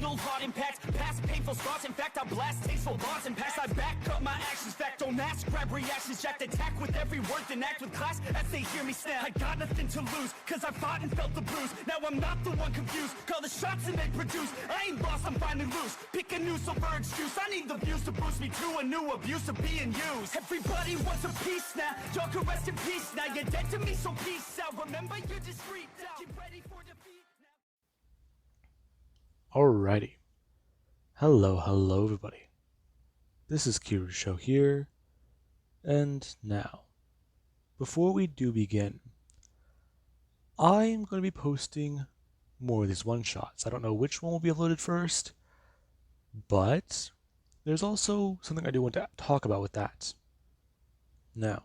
fatal heart impacts, past painful scars. In fact, I blast tasteful bars and pass. I back up my actions, fact don't ask, grab reactions, jacked attack with every word, then act with class as they hear me snap. I got nothing to lose, cause I fought and felt the bruise. Now I'm not the one confused, call the shots and they produce. I ain't lost, I'm finally loose, pick a new silver excuse. I need the views to boost me to a new abuse of being used. Everybody wants a piece now, y'all can rest in peace now. You're dead to me, so peace out. Remember, you're discreet out. Get ready for defeat now. Alrighty. Hello everybody. This is Kira's show here, and now, before we do begin, I'm going to be posting more of these one-shots. I don't know which one will be uploaded first, but there's also something I do want to talk about with that. Now,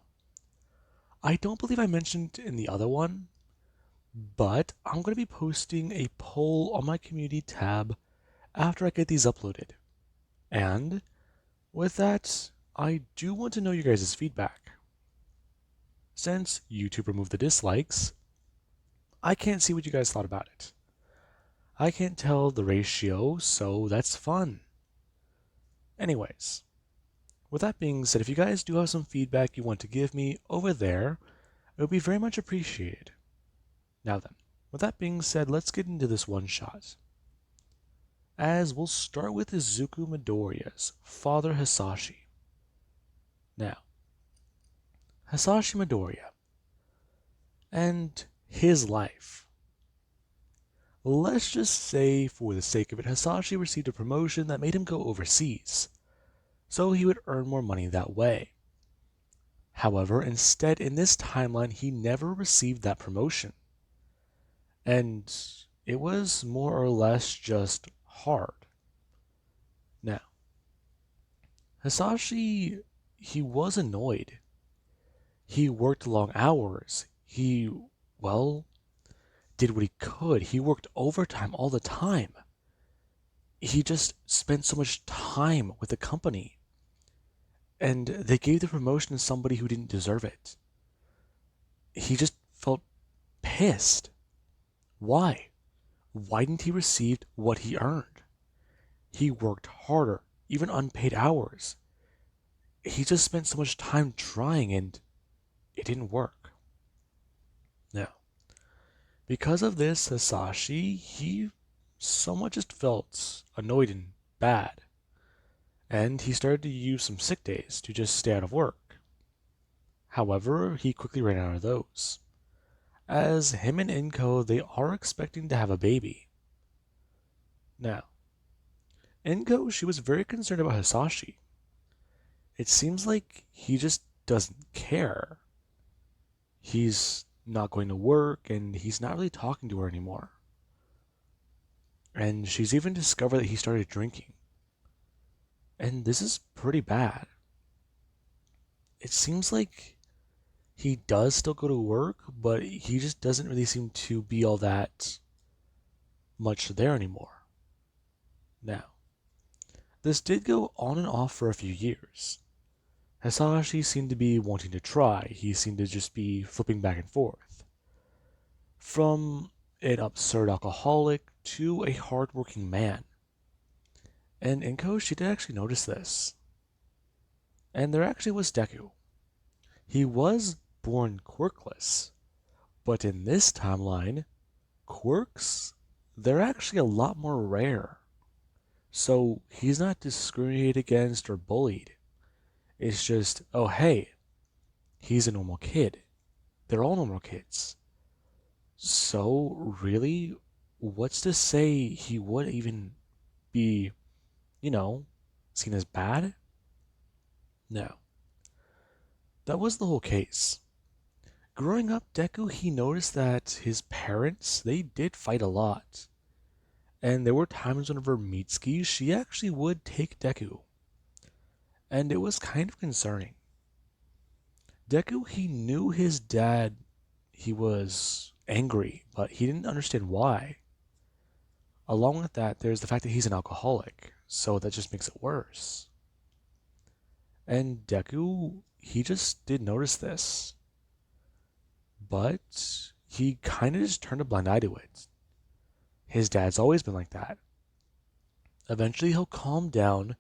I don't believe I mentioned in the other one, but I'm going to be posting a poll on my community tab after I get these uploaded. And with that, I do want to know your guys' feedback. Since YouTube removed the dislikes, I can't see what you guys thought about it. I can't tell the ratio, so that's fun. Anyways, with that being said, if you guys do have some feedback you want to give me over there, it would be very much appreciated. Now then, with that being said, let's get into this one shot. As we'll start with Izuku Midoriya's father Hisashi. Now, Hisashi Midoriya and his life. Let's just say, for the sake of it, Hisashi received a promotion that made him go overseas, so he would earn more money that way. However, instead, in this timeline, he never received that promotion. And it was more or less just hard. Now, Hisashi, he was annoyed. He worked long hours. He, well, did what he could. He worked overtime all the time. He just spent so much time with the company. And they gave the promotion to somebody who didn't deserve it. He just felt pissed. Why? Why didn't he receive what he earned? He worked harder, even unpaid hours. He just spent so much time trying and it didn't work. Now, because of this, Hisashi, he somewhat just felt annoyed and bad. And he started to use some sick days to just stay out of work. However, he quickly ran out of those, as him and Inko, they are expecting to have a baby. Now, Inko, she was very concerned about Hisashi. It seems like he just doesn't care. He's not going to work, and he's not really talking to her anymore. And she's even discovered that he started drinking. And this is pretty bad. It seems like he does still go to work, but he just doesn't really seem to be all that much there anymore. Now, this did go on and off for a few years. Hisashi seemed to be wanting to try. He seemed to just be flipping back and forth. From an absurd alcoholic to a hardworking man. And Inko, she did actually notice this. And there actually was Deku. He was born quirkless, but in this timeline, quirks, they're actually a lot more rare. So he's not discriminated against or bullied. It's just, oh hey, he's a normal kid. They're all normal kids. So really, what's to say he would even be, seen as bad? No. That was the whole case. Growing up, Deku, he noticed that his parents, they did fight a lot. And there were times whenever Mitsuki, she actually would take Deku. And it was kind of concerning. Deku, he knew his dad, he was angry, but he didn't understand why. Along with that, there's the fact that he's an alcoholic, so that just makes it worse. And Deku, he just did notice this. But he kind of just turned a blind eye to it. His dad's always been like that. Eventually, he'll calm down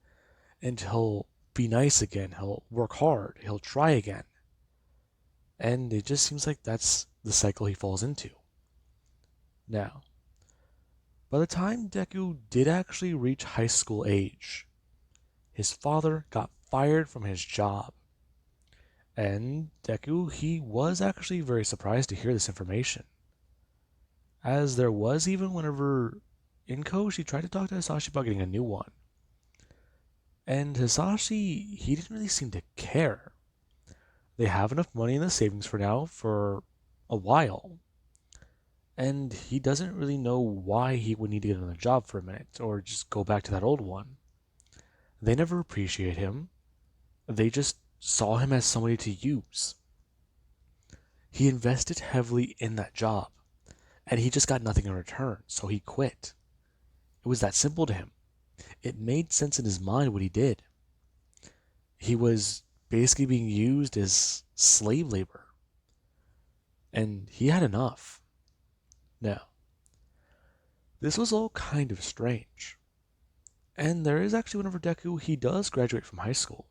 and he'll be nice again. He'll work hard. He'll try again. And it just seems like that's the cycle he falls into. Now, by the time Deku did actually reach high school age, his father got fired from his job. And Deku, he was actually very surprised to hear this information. As there was even whenever Inko, she tried to talk to Hisashi about getting a new one. And Hisashi, he didn't really seem to care. They have enough money in the savings for now for a while. And he doesn't really know why he would need to get another job for a minute or just go back to that old one. They never appreciate him. They just saw him as somebody to use. He invested heavily in that job, and he just got nothing in return, so he quit. It was that simple to him. It made sense in his mind what he did. He was basically being used as slave labor, and he had enough. Now, this was all kind of strange. And there is actually whenever Deku, he does graduate from high school.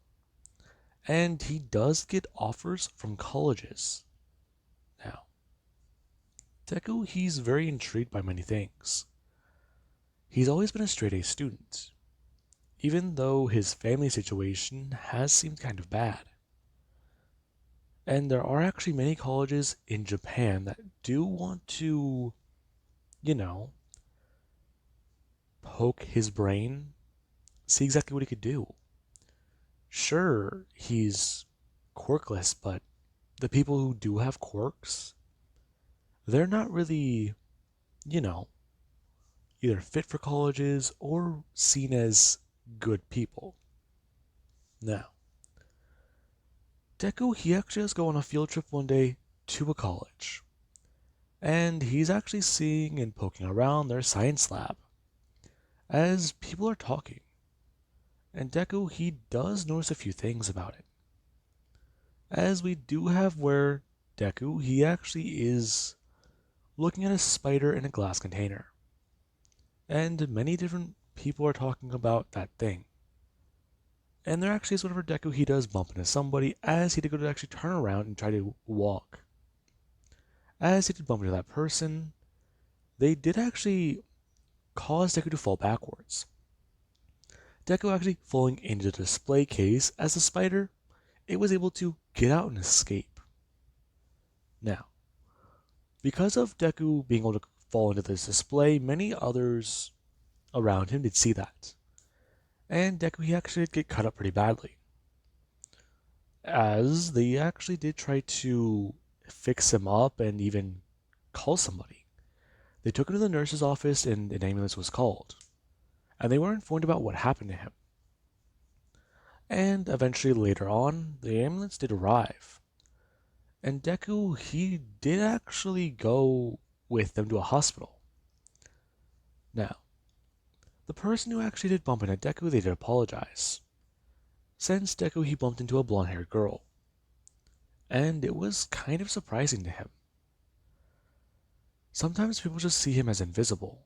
And he does get offers from colleges. Now, Deku, he's very intrigued by many things. He's always been a straight A student, even though his family situation has seemed kind of bad. And there are actually many colleges in Japan that do want to, you know, poke his brain, see exactly what he could do. Sure, he's quirkless, but the people who do have quirks, they're not really, you know, either fit for colleges or seen as good people. Now, Deku, he actually has to go on a field trip one day to a college. And he's actually seeing and poking around their science lab as people are talking. And Deku, he does notice a few things about it. As we do have where Deku, he actually is looking at a spider in a glass container. And many different people are talking about that thing. And there actually is whenever Deku, he does bump into somebody as he did go to actually turn around and try to walk. As he did bump into that person, they did actually cause Deku to fall backwards. Deku actually falling into the display case as the spider, it was able to get out and escape. Now, because of Deku being able to fall into this display, many others around him did see that. And Deku, he actually did get cut up pretty badly. As they actually did try to fix him up and even call somebody. They took him to the nurse's office and an ambulance was called. And they were informed about what happened to him. And eventually later on, the ambulance did arrive. And Deku, he did actually go with them to a hospital. Now, the person who actually did bump into Deku, they did apologize. Since Deku, he bumped into a blonde-haired girl. And it was kind of surprising to him. Sometimes people just see him as invisible.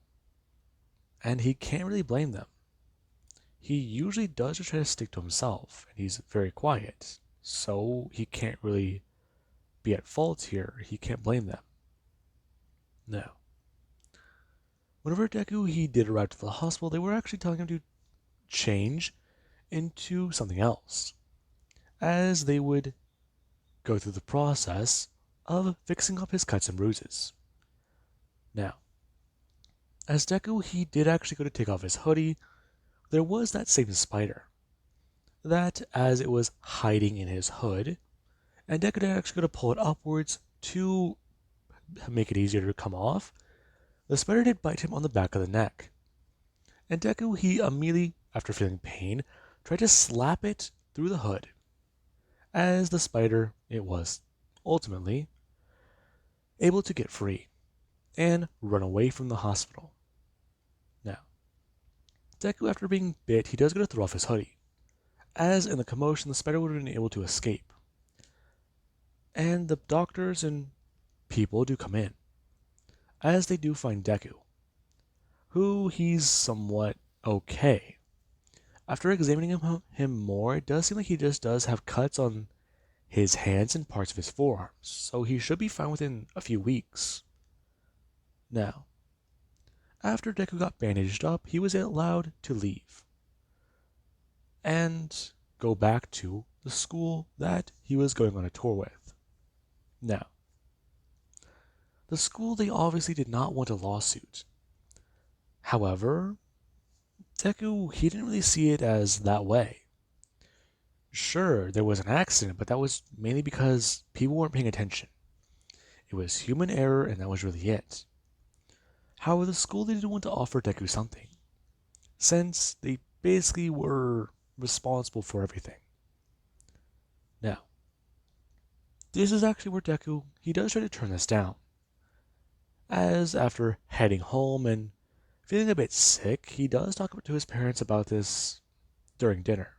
And he can't really blame them. He usually does just try to stick to himself, and he's very quiet. So he can't really be at fault here. He can't blame them. Now, whenever Deku, he did arrive to the hospital, they were actually telling him to change into something else, as they would go through the process of fixing up his cuts and bruises. Now, as Deku, he did actually go to take off his hoodie, there was that same spider. That, as it was hiding in his hood, and Deku did actually go to pull it upwards to make it easier to come off, the spider did bite him on the back of the neck. And Deku, he immediately, after feeling pain, tried to slap it through the hood. As the spider, it was ultimately able to get free and run away from the hospital. Now, Deku, after being bit, he does go to throw off his hoodie, as in the commotion, the spider would have been able to escape. And the doctors and people do come in, as they do find Deku, who he's somewhat okay. After examining him more, it does seem like he just does have cuts on his hands and parts of his forearms, so he should be fine within a few weeks. Now, after Deku got bandaged up, he was allowed to leave and go back to the school that he was going on a tour with. Now, the school they obviously did not want a lawsuit. However, Deku, he didn't really see it as that way. Sure, there was an accident, but that was mainly because people weren't paying attention. It was human error, and that was really it. However, the school didn't want to offer Deku something, since they basically were responsible for everything. Now, this is actually where Deku, he does try to turn this down, as after heading home and feeling a bit sick, he does talk to his parents about this during dinner.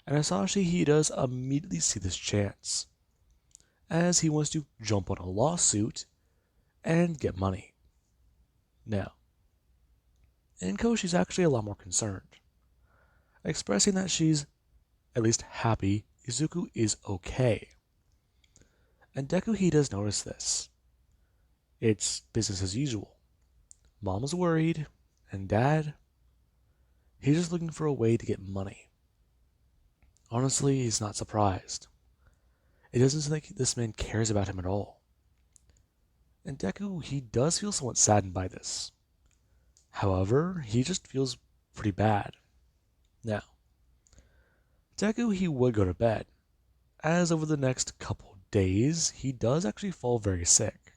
And Asashi, he does immediately see this chance, as he wants to jump on a lawsuit and get money. Now, Inko, she's actually a lot more concerned, expressing that she's at least happy Izuku is okay. And Deku, he does notice this. It's business as usual. Mom's worried, and Dad, he's just looking for a way to get money. Honestly, he's not surprised. It doesn't seem like this man cares about him at all. And Deku, he does feel somewhat saddened by this. However, he just feels pretty bad. Now, Deku, he would go to bed, as over the next couple days, he does actually fall very sick.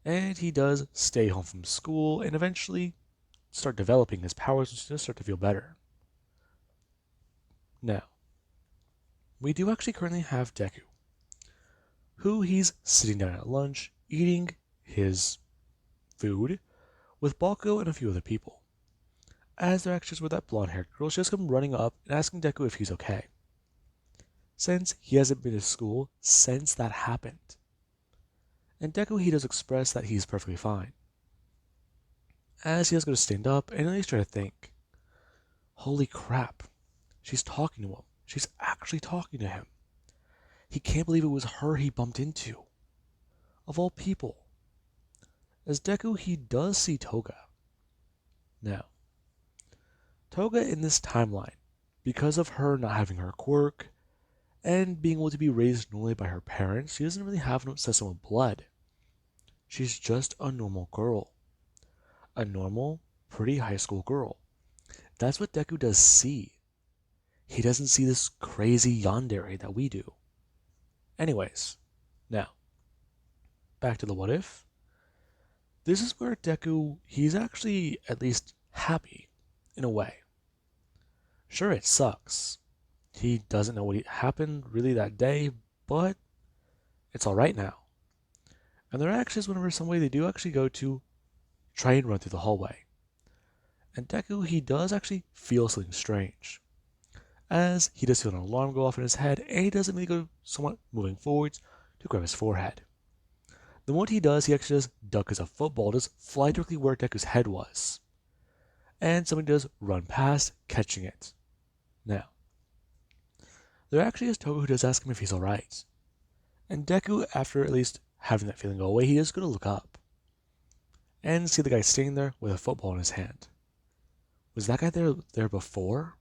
And he does stay home from school and eventually start developing his powers and just start to feel better. Now, we do actually currently have Deku, who he's sitting down at lunch, eating his food with Balko and a few other people. As they're actually with that blonde-haired girl, she has come running up and asking Deku if he's okay, since he hasn't been to school since that happened. And Deku, he does express that he's perfectly fine, as he is going to stand up and at least try to think. Holy crap, she's talking to him. She's actually talking to him. He can't believe it was her he bumped into. Of all people. As Deku, he does see Toga. Now, Toga in this timeline, because of her not having her quirk, and being able to be raised normally by her parents, she doesn't really have no obsession with blood. She's just a normal girl. A normal, pretty high school girl. That's what Deku does see. He doesn't see this crazy yandere that we do. Anyways, now, back to the what if. This is where Deku, he's actually at least happy, in a way. Sure, it sucks. He doesn't know what happened really that day, but it's alright now. And there actually is whenever somebody they do actually go to try and run through the hallway. And Deku, he does actually feel something strange, as he does feel an alarm go off in his head, and he does immediately go somewhat moving forwards to grab his forehead. The moment he does, he actually does duck as a football does fly directly where Deku's head was. And somebody does run past, catching it. Now, there actually is Toga who does ask him if he's alright. And Deku, after at least having that feeling go away, he is going to look up and see the guy standing there with a football in his hand. Was that guy there before?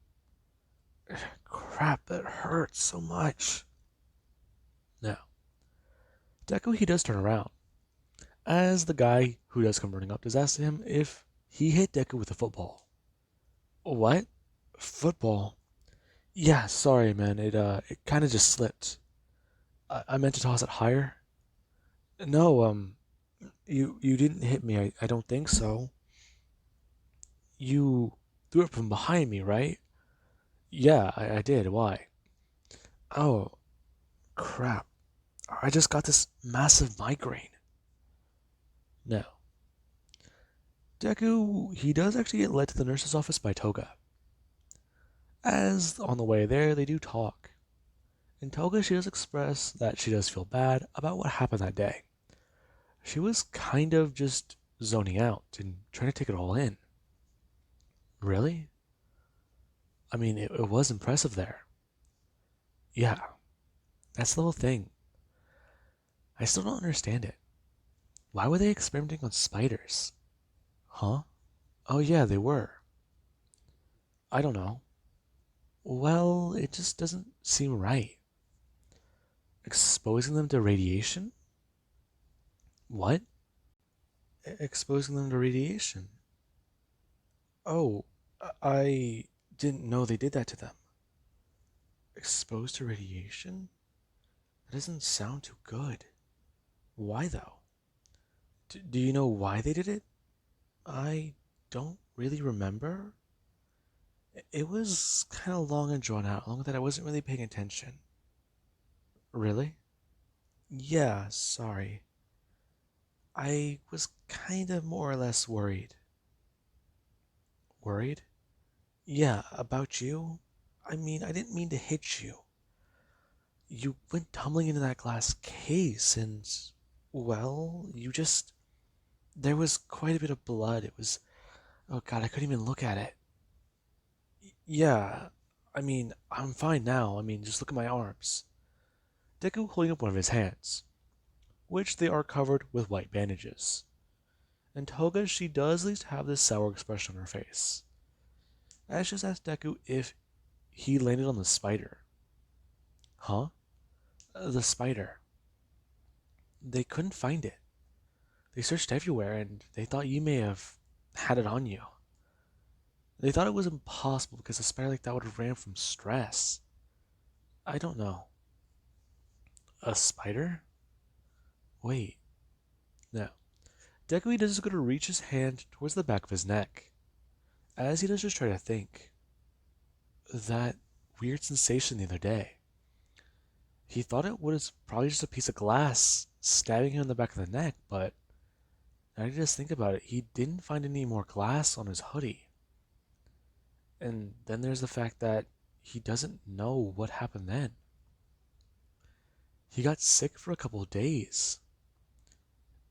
Crap, that hurts so much. Now, Deku, he does turn around, as the guy who does come running up does ask him if he hit Deku with a football. What? Football? Yeah, sorry, man. It kind of just slipped. I meant to toss it higher. No, you didn't hit me. I don't think so. You threw it from behind me, right? Yeah, I did. Why? Oh, crap. I just got this massive migraine. Now, Deku, he does actually get led to the nurse's office by Toga. As on the way there, they do talk. And Toga, she does express that she does feel bad about what happened that day. She was kind of just zoning out and trying to take it all in. Really? I mean, it was impressive there. Yeah, that's the whole thing. I still don't understand it. Why were they experimenting on spiders? Huh? Oh, yeah, they were. I don't know. Well, it just doesn't seem right. Exposing them to radiation? What? Exposing them to radiation? Oh, I didn't know they did that to them. Exposed to radiation? That doesn't sound too good. Why though? Do you know why they did it? I don't really remember. It was kind of long and drawn out, long that I wasn't really paying attention. Really? Yeah, sorry. I was kind of more or less worried. Worried? Yeah, about you? I mean, I didn't mean to hit you. You went tumbling into that glass case and, well, you just. There was quite a bit of blood. It was. Oh god, I couldn't even look at it. Yeah, I mean, I'm fine now. I mean, just look at my arms. Deku holding up one of his hands, which they are covered with white bandages. And Toga, she does at least have this sour expression on her face. Ash just asked Deku if he landed on the spider. Huh? The spider. They couldn't find it. They searched everywhere and they thought you may have had it on you. They thought it was impossible because a spider like that would have ran from stress. I don't know. A spider? Wait. No. Deku does go to reach his hand towards the back of his neck. As he does just try to think. That weird sensation the other day. He thought it was probably just a piece of glass stabbing him in the back of the neck, but now you just think about it, he didn't find any more glass on his hoodie. And then there's the fact that he doesn't know what happened then. He got sick for a couple of days,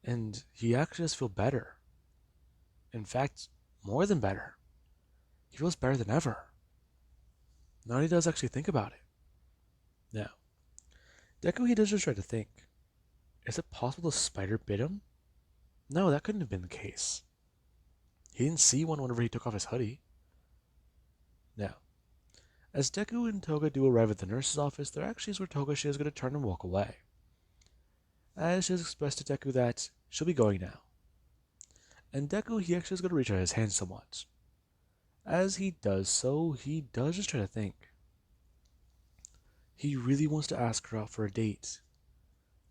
and he actually does feel better. In fact, more than better. He feels better than ever. Now he does actually think about it. Now, Deku, he does just try to think. Is it possible the spider bit him? No, that couldn't have been the case. He didn't see one whenever he took off his hoodie. Now, as Deku and Toga do arrive at the nurse's office, there actually is where Toga she is going to turn and walk away. As she has expressed to Deku that she'll be going now. And Deku, he actually is going to reach out his hand somewhat. As he does so, he does just try to think. He really wants to ask her out for a date.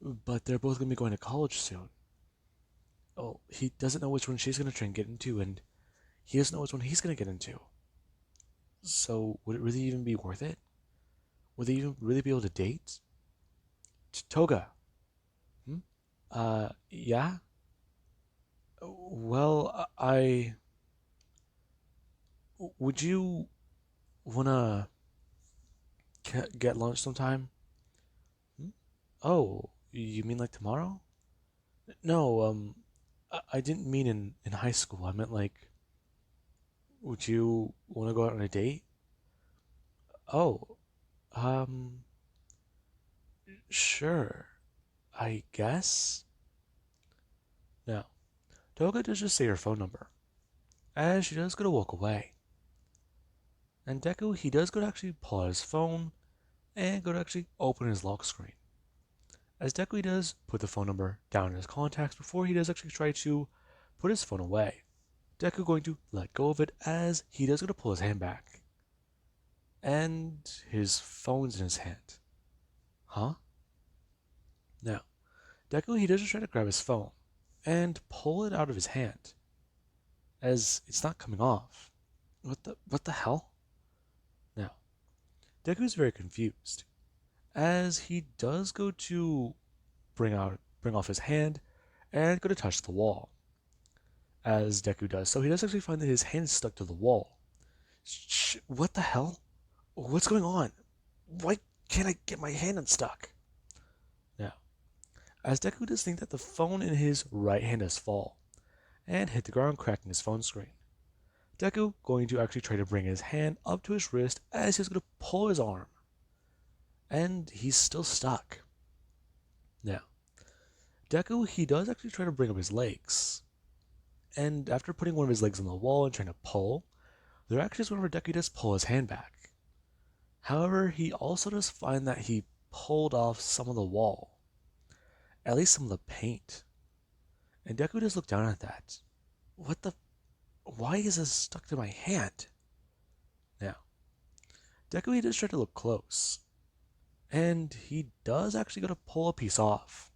But they're both going to be going to college soon. Oh, he doesn't know which one she's going to try and get into, and he doesn't know which one he's going to get into. So, would it really even be worth it? Would they even really be able to date? Toga. Hmm? Yeah? Well, I. Would you wanna get lunch sometime? Hmm? Oh, you mean like tomorrow? No, I didn't mean in high school. I meant like, would you want to go out on a date? Oh, um, sure, I guess. Now, Toga does just say her phone number, as she does go to walk away. And Deku, he does go to actually pull out his phone and go to actually open his lock screen. As Deku, he does put the phone number down in his contacts before he does actually try to put his phone away. Deku going to let go of it as he does go to pull his hand back. And his phone's in his hand. Huh? Now, Deku, he does just try to grab his phone and pull it out of his hand as it's not coming off. What the hell? Now, Deku is very confused as he does go to bring off his hand and go to touch the wall. As Deku does so, he does actually find that his hand is stuck to the wall. What the hell? What's going on? Why can't I get my hand unstuck? Now, as Deku does think that the phone in his right hand does fall and hit the ground, cracking his phone screen. Deku going to actually try to bring his hand up to his wrist as he's going to pull his arm. And he's still stuck. Now, Deku, he does actually try to bring up his legs. And after putting one of his legs on the wall and trying to pull, there actually is whenever Deku does pull his hand back. However, he also does find that he pulled off some of the wall, at least some of the paint. And Deku does look down at that. What the? Why is this stuck to my hand? Now, Deku, he does try to look close. And he does actually go to pull a piece off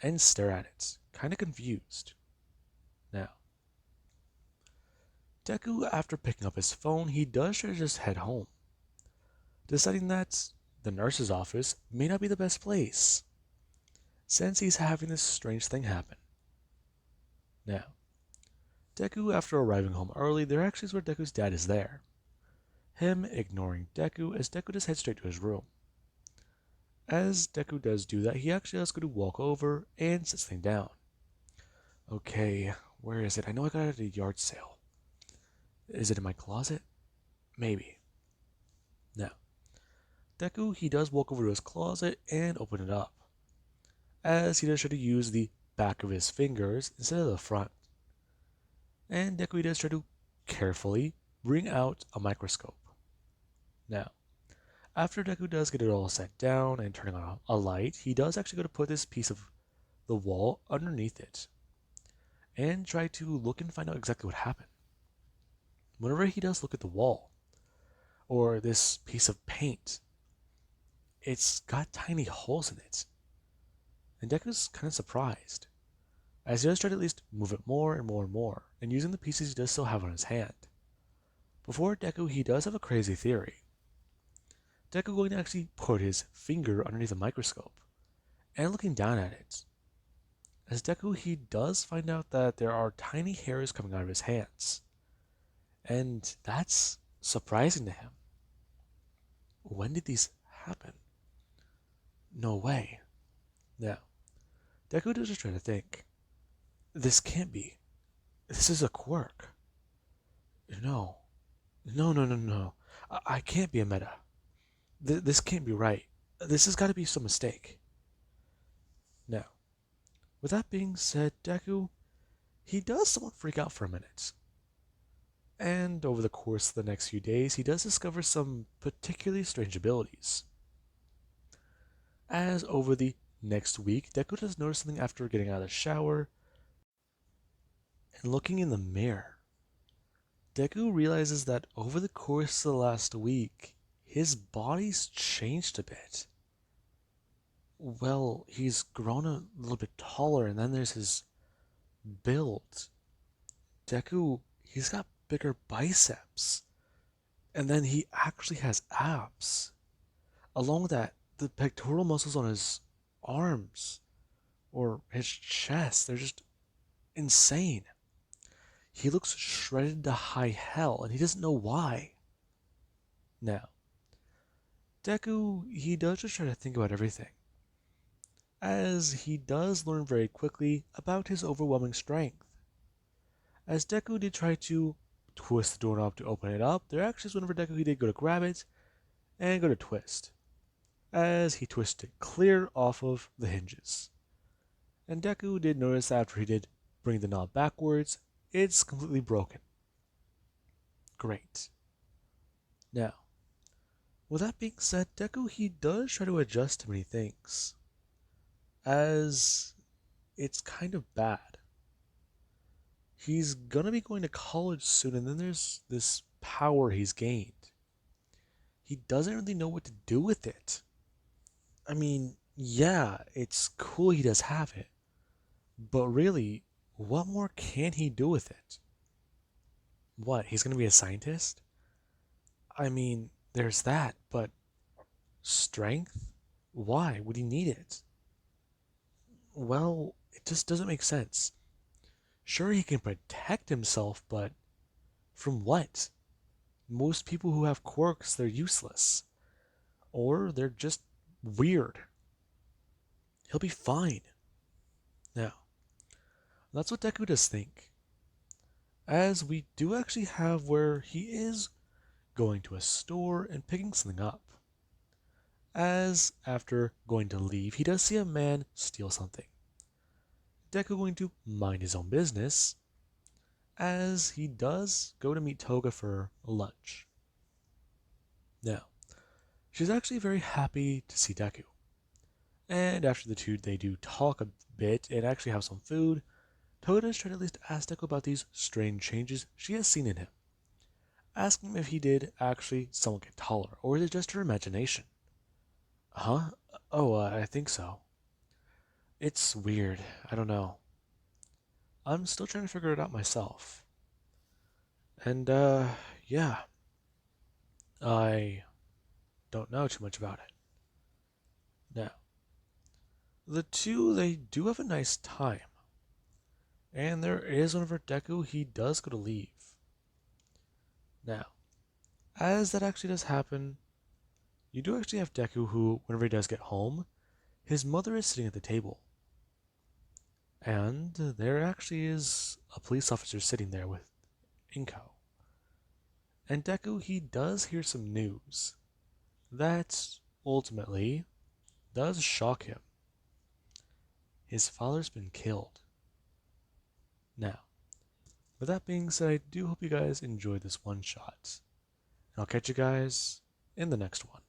and stare at it, kind of confused. Now, Deku, after picking up his phone, he does try to just head home, deciding that the nurse's office may not be the best place, since he's having this strange thing happen. Now, Deku, after arriving home early, there actually is where Deku's dad is there. Him ignoring Deku as Deku just heads straight to his room. As Deku does do that, he actually has to walk over and sits things down. Okay, where is it? I know I got it at a yard sale. Is it in my closet? Maybe. Now, Deku, he does walk over to his closet and open it up, as he does try to use the back of his fingers instead of the front. And Deku, he does try to carefully bring out a microscope. Now, after Deku does get it all set down and turning on a light, he does actually go to put this piece of the wall underneath it and try to look and find out exactly what happened. Whenever he does look at the wall, or this piece of paint, it's got tiny holes in it. And Deku's kind of surprised, as he does try to at least move it more and more and more, and using the pieces he does still have on his hand. Before Deku, he does have a crazy theory. Deku going to actually put his finger underneath the microscope and looking down at it. As Deku, he does find out that there are tiny hairs coming out of his hands. And that's surprising to him. When did these happen? No way. Now, Deku does just try to think. This can't be. This is a quirk. No. No. I can't be a meta. This can't be right. This has got to be some mistake. Now, with that being said, Deku, he does somewhat freak out for a minute. And over the course of the next few days, he does discover some particularly strange abilities. As over the next week, Deku does notice something after getting out of the shower and looking in the mirror. Deku realizes that over the course of the last week, his body's changed a bit. Well, he's grown a little bit taller, and then there's his build. Deku, he's got bigger biceps. And then he actually has abs. Along with that, the pectoral muscles on his arms or his chest, they're just insane. He looks shredded to high hell, and he doesn't know why. Now, Deku, he does just try to think about everything, as he does learn very quickly about his overwhelming strength. As Deku did try to twist the doorknob to open it up, there actually is whenever Deku he did go to grab it and go to twist, as he twisted clear off of the hinges. And Deku did notice after he did bring the knob backwards, it's completely broken. Great. Now, with that being said, Deku he does try to adjust to many things, as it's kind of bad. He's gonna be going to college soon, and then there's this power he's gained. He doesn't really know what to do with it. I mean, yeah, it's cool he does have it, but really, what more can he do with it? What, he's gonna be a scientist? I mean, there's that, but strength? Why would he need it? Well, it just doesn't make sense. Sure, he can protect himself, but from what? Most people who have quirks, they're useless. Or they're just weird. He'll be fine. Now, that's what Deku does think. as we do actually have where he is going to a store and picking something up. As after going to leave, he does see a man steal something. Deku going to mind his own business, as he does go to meet Toga for lunch. Now, she's actually very happy to see Deku. And after the two, they do talk a bit and actually have some food. Toga does try to at least ask Deku about these strange changes she has seen in him, asking him if he did actually somewhat get taller, or is it just her imagination? Huh? Oh, I think so. It's weird. I don't know. I'm still trying to figure it out myself. And, yeah, I don't know too much about it. Now, the two, they do have a nice time. And there is whenever Deku, he does go to leave. Now, as that actually does happen, you do actually have Deku who, whenever he does get home, his mother is sitting at the table. And there actually is a police officer sitting there with Inko. And Deku, he does hear some news that ultimately does shock him. His father's been killed. Now, with that being said, I do hope you guys enjoyed this one shot. And I'll catch you guys in the next one.